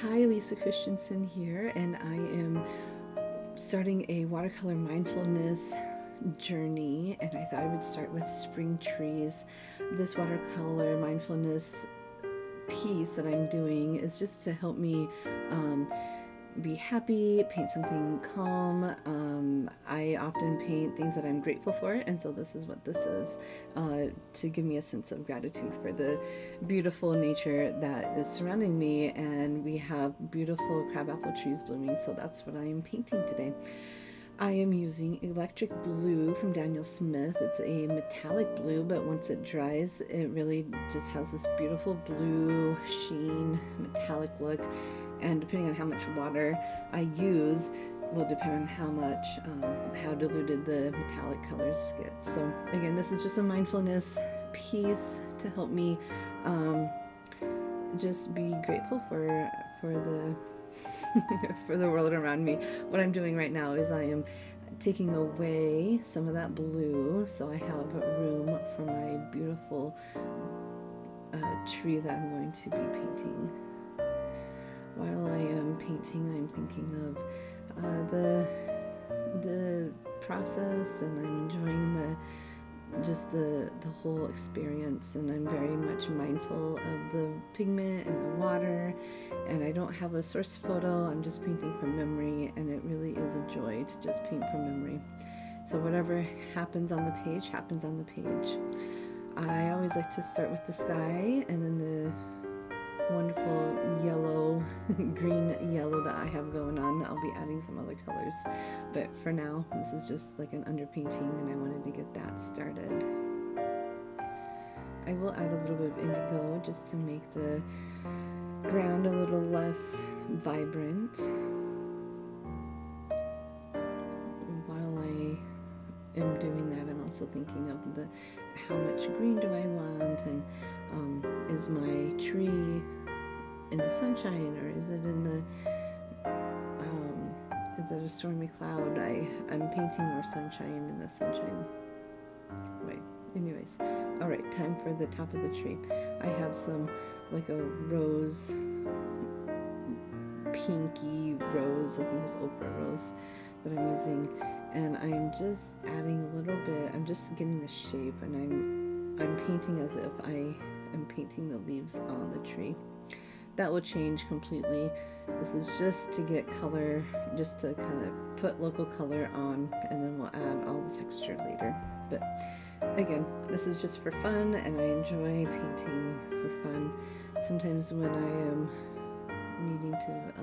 Hi, Lisa Christensen here, and I am starting a watercolor mindfulness journey, and I thought I would start with spring trees. This watercolor mindfulness piece that I'm doing is just to help me be happy, paint something calm. I often paint things that I'm grateful for, and so this is what this is, to give me a sense of gratitude for the beautiful nature that is surrounding me. And we have beautiful crabapple trees blooming, so that's what I am painting today. I am using electric blue from Daniel Smith. It's a metallic blue, but once it dries, it really just has this beautiful blue sheen, metallic look. And depending on how much water I use will depend on how diluted the metallic colors get. So again, this is just a mindfulness piece to help me just be grateful for the for the world around me. What I'm doing right now is I am taking away some of that blue, so I have room for my beautiful tree that I'm going to be painting. While I am painting, I'm thinking of the process, and I'm enjoying the whole experience, and I'm very much mindful of the pigment and the water, and I don't have a source photo. I'm just painting from memory, and it really is a joy to just paint from memory. So whatever happens on the page happens on the page. I always like to start with the sky, and then the wonderful yellow, green yellow that I have going on. I'll be adding some other colors, but for now this is just like an underpainting, and I wanted to get that started. I will add a little bit of indigo just to make the ground a little less vibrant. While I am doing that, I'm also thinking of how much green do I want, and is my tree in the sunshine, or is it in the is it a stormy cloud? I'm painting more sunshine in a sunshine way. Anyways, all right, time for the top of the tree. I have some like a rose, pinky rose, I think it's ochre rose, that I'm using, and I'm just adding a little bit. I'm just getting the shape, and I'm painting as if I am painting the leaves on the tree. That will change completely. This is just to get color, just to kind of put local color on, and then we'll add all the texture later. But again, this is just for fun, and I enjoy painting for fun. Sometimes when I am needing to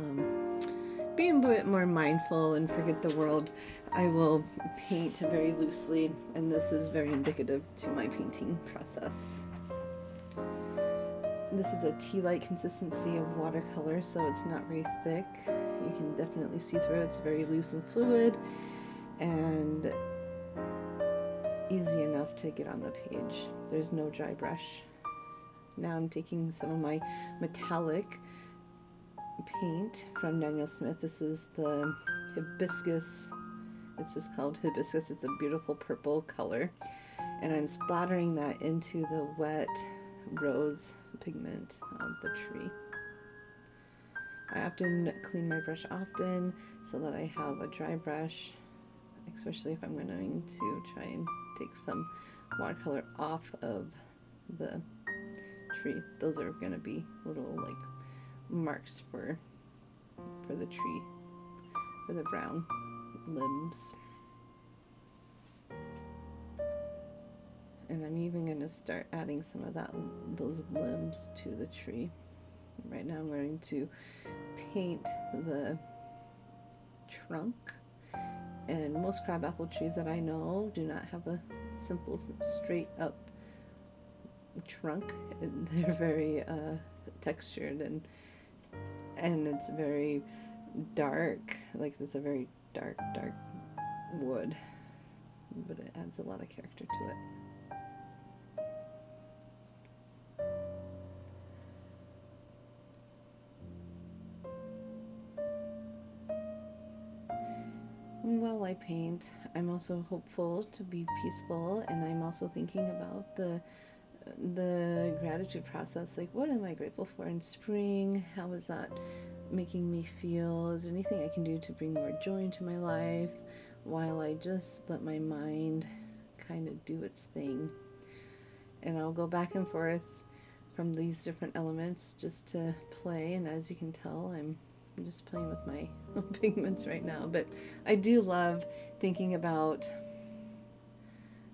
be a bit more mindful and forget the world, I will paint very loosely, and this is very indicative to my painting process. This is a tea-like consistency of watercolor, so it's not very thick. You can definitely see through it. It's very loose and fluid, and easy enough to get on the page. There's no dry brush. Now I'm taking some of my metallic paint from Daniel Smith. This is the hibiscus. It's just called hibiscus. It's a beautiful purple color, and I'm splattering that into the wet rose pigment of the tree. I often clean my brush often so that I have a dry brush, especially if I'm going to try and take some watercolor off of the tree. Those are going to be little like marks for the tree, for the brown limbs. And I'm even going to start adding some of those limbs to the tree. Right now I'm going to paint the trunk, and most crabapple trees that I know do not have a simple straight up trunk. They're very textured, and it's very dark, like it's a very dark wood, but it adds a lot of character to it. While I paint, I'm also hopeful to be peaceful, and I'm also thinking about the gratitude process. Like, what am I grateful for in spring? How is that making me feel? Is there anything I can do to bring more joy into my life while I just let my mind kind of do its thing? And I'll go back and forth from these different elements just to play, and as you can tell, I'm just playing with my pigments right now. But I do love thinking about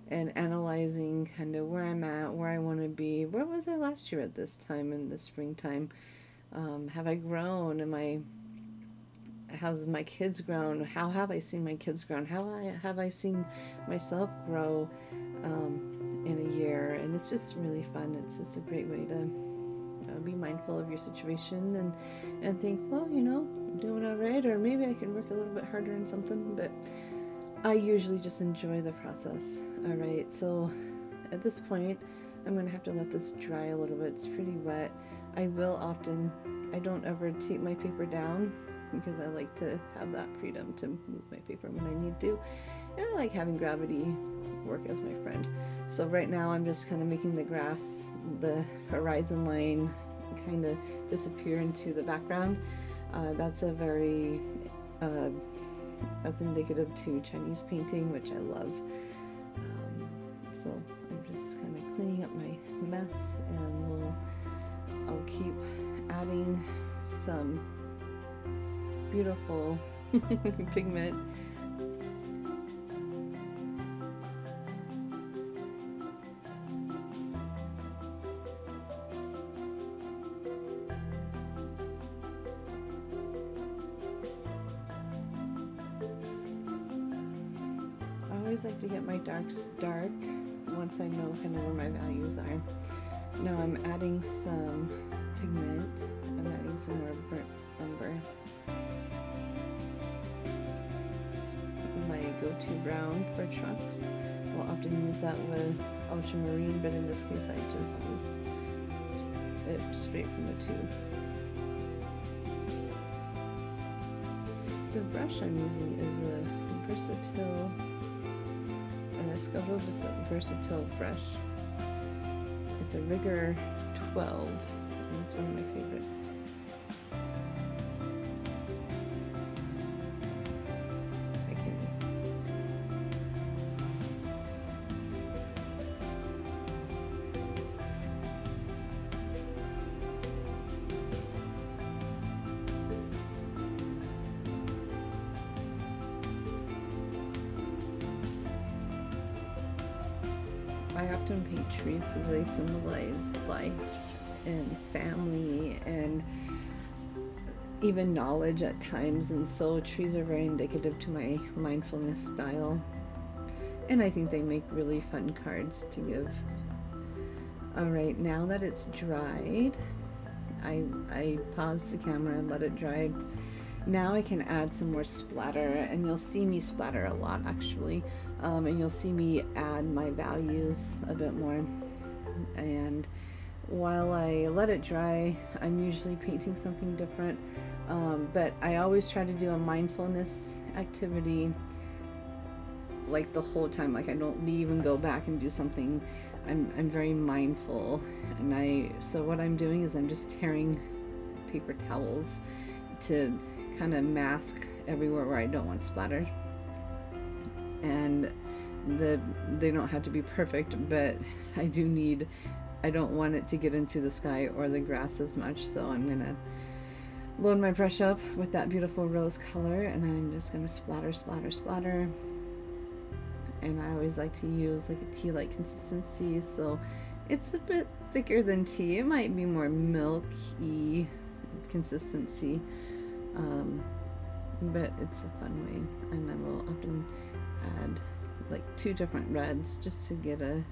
and analyzing kind of where I'm at, where I want to be. Where was I last year at this time in the springtime? Have I grown? How's my kids grown? How have I seen my kids grown? Have I seen myself grow in a year? And it's just really fun. It's just a great way to be mindful of your situation and think, well, you know, I'm doing all right, or maybe I can work a little bit harder on something. But I usually just enjoy the process. All right, so at this point, I'm going to have to let this dry a little bit. It's pretty wet. I don't ever take my paper down because I like to have that freedom to move my paper when I need to. And I like having gravity work as my friend. So right now I'm just kind of making the grass, the horizon line kind of disappear into the background. That's indicative to Chinese painting, which I love. So I'm just kind of cleaning up my mess, and I'll keep adding some beautiful pigment. I always like to get my darks dark once I know kind of where my values are. Now I'm adding some pigment. I'm adding some more burnt umber. My go-to brown for trunks. I'll often use that with ultramarine, but in this case I just use it straight from the tube. The brush I'm using is an Escoda Versitle brush. It's a Riger 12, and it's one of my favorites. I often paint trees because they symbolize life and family and even knowledge at times, and so trees are very indicative to my mindfulness style, and I think they make really fun cards to give. Alright, now that it's dried, I paused the camera and let it dry. Now I can add some more splatter, and you'll see me splatter a lot actually, and you'll see me add my values a bit more. And while I let it dry, I'm usually painting something different, but I always try to do a mindfulness activity like the whole time. Like I don't leave and go back and do something. I'm very mindful, and so what I'm doing is I'm just tearing paper towels to kind of mask everywhere where I don't want splattered. And they don't have to be perfect, but I don't want it to get into the sky or the grass as much, so I'm gonna load my brush up with that beautiful rose color, and I'm just gonna splatter, splatter, splatter. And I always like to use like a tea-like consistency, so it's a bit thicker than tea. It might be more milky consistency, but it's a fun way. And I will often add like 2 different reds just to get a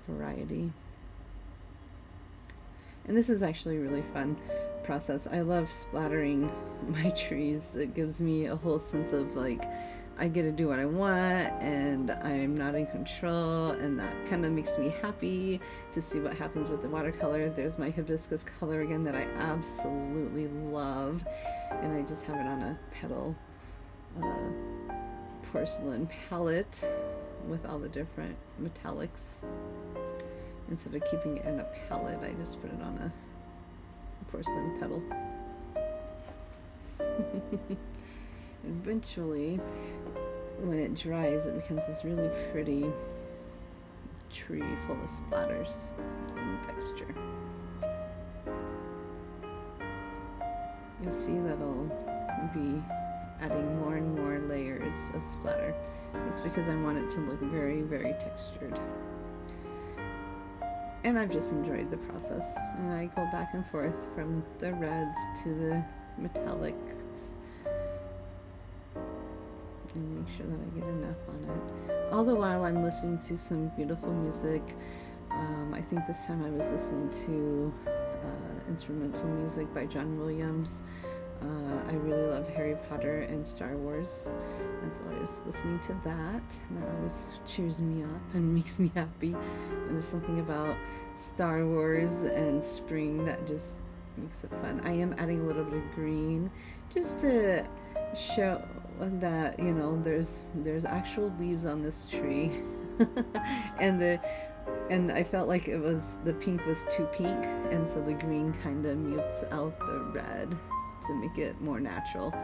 variety. And this is actually a really fun process. I love splattering my trees. It gives me a whole sense of like I get to do what I want and I'm not in control, and that kind of makes me happy to see what happens with the watercolor. There's my hibiscus color again that I absolutely love, and I just have it on a petal porcelain palette with all the different metallics. Instead of keeping it in a palette, I just put it on a porcelain petal. Eventually, when it dries, it becomes this really pretty tree full of splatters and texture. You'll see that I'll be adding more and more layers of splatter. It's because I want it to look very, very textured. And I've just enjoyed the process. And I go back and forth from the reds to the metallics and make sure that I get enough on it. All the while I'm listening to some beautiful music. I think this time I was listening to instrumental music by John Williams. I really love Harry Potter and Star Wars, and so I was listening to that, and that always cheers me up and makes me happy. And there's something about Star Wars and spring that just makes it fun. I am adding a little bit of green just to show that, you know, there's actual leaves on this tree. and I felt like the pink was too pink, and so the green kind of mutes out the red to make it more natural.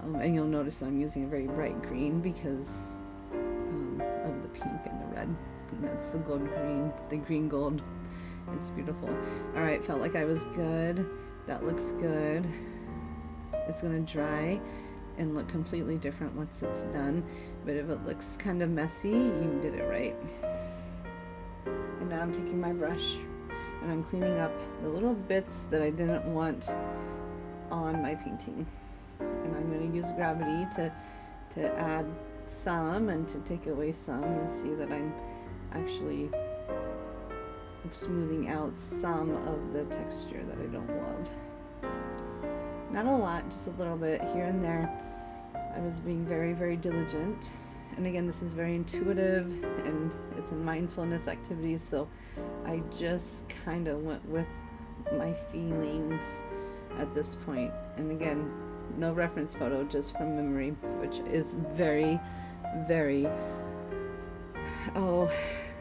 And you'll notice I'm using a very bright green because of the pink and the red. And that's the gold green, the green gold. It's beautiful. All right, felt like I was good. That looks good. It's gonna dry and look completely different once it's done. But if it looks kind of messy, you did it right. And now I'm taking my brush and I'm cleaning up the little bits that I didn't want on my painting. And I'm going to use gravity to add some and to take away some. You'll see that I'm actually smoothing out some of the texture that I don't love. Not a lot, just a little bit here and there. I was being very, very diligent. And again, this is very intuitive and it's a mindfulness activity, so I just kind of went with my feelings at this point. And again, no reference photo, just from memory, which is very, very,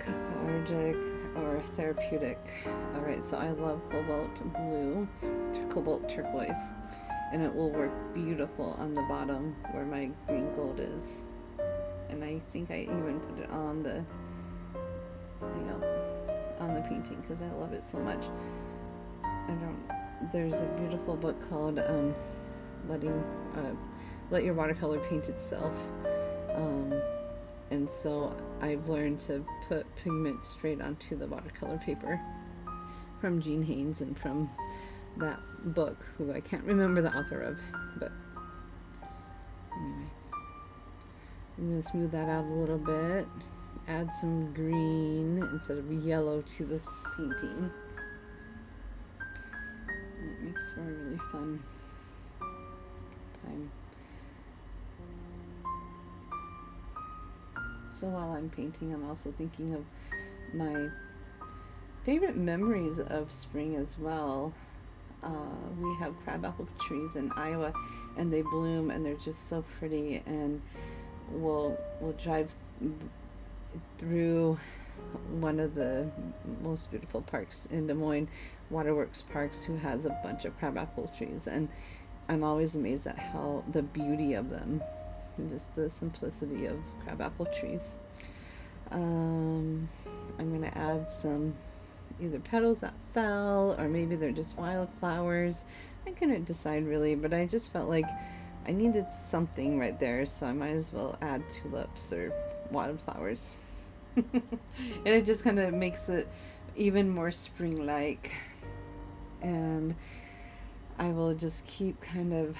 cathartic or therapeutic. All right, so I love cobalt blue, cobalt turquoise, and it will work beautiful on the bottom where my green gold is. And I think I even put it on the, on the painting because I love it so much. There's a beautiful book called Let Your Watercolor Paint Itself. And so I've learned to put pigment straight onto the watercolor paper from Jean Haynes and from that book, who I can't remember the author of, but anyways. I'm going to smooth that out a little bit, add some green instead of yellow to this painting. And it makes for a really fun time. So while I'm painting, I'm also thinking of my favorite memories of spring as well. We have crabapple trees in Iowa, and they bloom, and they're just so pretty. And we'll drive through one of the most beautiful parks in Des Moines, Waterworks Parks, who has a bunch of crabapple trees, and I'm always amazed at how the beauty of them, and just the simplicity of crabapple trees. I'm going to add some either petals that fell, or maybe they're just wildflowers. I couldn't decide really, but I just felt like I needed something right there, so I might as well add tulips or wildflowers. And it just kind of makes it even more spring-like. And I will just keep kind of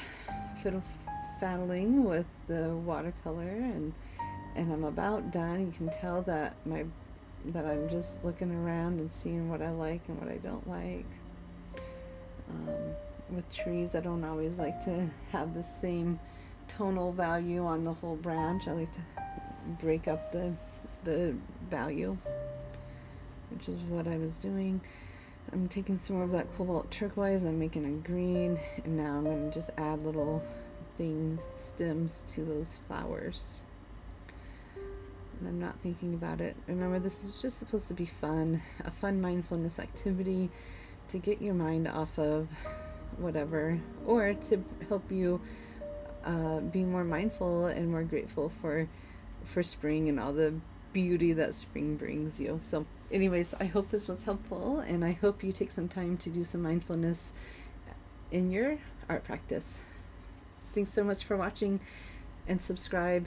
fiddle-faddling with the watercolor, and I'm about done. You can tell that I'm just looking around and seeing what I like and what I don't like. With trees, I don't always like to have the same tonal value on the whole branch. I like to break up the value, which is what I was doing. I'm taking some more of that cobalt turquoise, I'm making a green, and now I'm going to just add little things, stems to those flowers. And I'm not thinking about it. Remember, this is just supposed to be fun, a fun mindfulness activity to get your mind off of whatever, or to help you be more mindful and more grateful for spring and all the beauty that spring brings you. So anyways, I hope this was helpful, and I hope you take some time to do some mindfulness in your art practice. Thanks so much for watching, and subscribe.